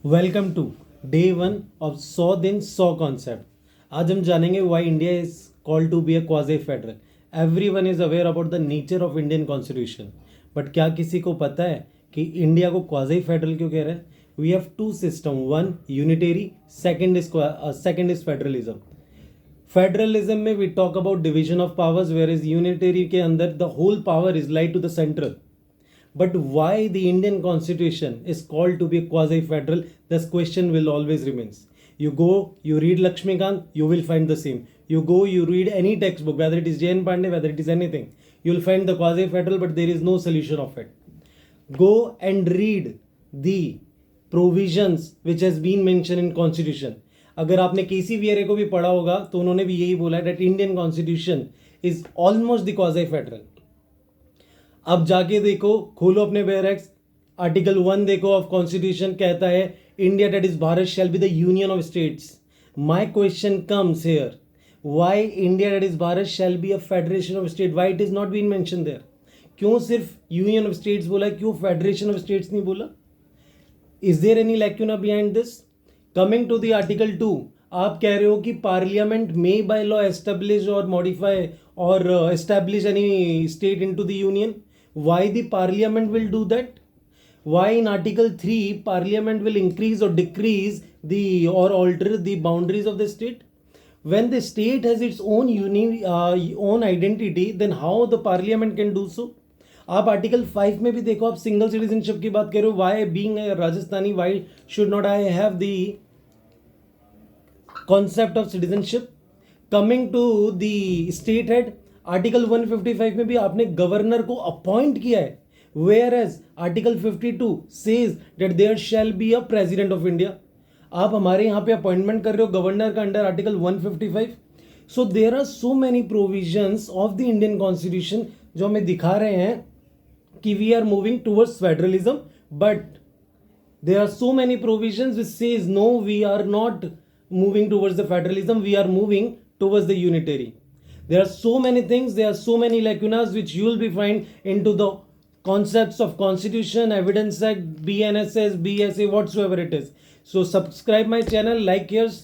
Welcome to day one of 100 दिन 100 concept. आज हम जानेंगे why India is called to be a quasi federal. Everyone is aware about the nature of Indian constitution, but क्या किसी को पता है कि इंडिया को क्वाजी फेडरल क्यों कह रहे हैं? We have two system, one unitary, second is federalism. Federalism में we talk about division of powers, where is unitary के अंदर the whole power is laid to the central. But why the Indian constitution is called to be quasi-federal? This question will always remains. You go, you read Lakshmikant, you will find the same. You go, you read any textbook, whether it is J.N. Pandey, whether it is anything, you will find the quasi-federal, but there is no solution of it. Go and read the provisions which has been mentioned in constitution. अगर आपने केसी वीरे को भी पढ़ा होगा तो उन्होंने भी यही बोला है that Indian constitution is almost the quasi-federal. अब जाके देखो, खोलो अपने बैरक्स, आर्टिकल 1 देखो ऑफ कॉन्स्टिट्यूशन कहता है India that is Bharat shall be the union of states. My question comes here, why India that is Bharat shall be a federation of state? Why it is not been mention there? क्यों सिर्फ union of states बोला है, क्यों federation of states नहीं बोला? Is there any lacuna behind this? Coming to the article 2, आप कह रहे हो कि parliament may by law establish और मॉडिफाई और establish any state into the union. Why the parliament will do that? Why in article 3 parliament will increase or decrease the or alter the boundaries of the state? When the state has its own identity, then how the parliament can do so? आप article 5 में भी देखो, आप single citizenship की बात कर रहे हो. Why being a Rajasthani, why should not I have the concept of citizenship? Coming to the state head, article 155 में भी आपने गवर्नर को अपॉइंट किया है, where as article 52 says that there shall be a president of India. आप हमारे यहाँ पे अपॉइंटमेंट कर रहे हो गवर्नर का under article 155. So there are so many provisions of the Indian constitution जो हमें दिखा रहे हैं कि we are moving towards federalism, but there are so many provisions which says no, we are not moving towards the federalism, we are moving towards the unitary. There are so many things, there are so many lacunas which you will be find into the concepts of constitution, evidence act, BNSS, BSA, whatsoever it is. So subscribe my channel, like yours.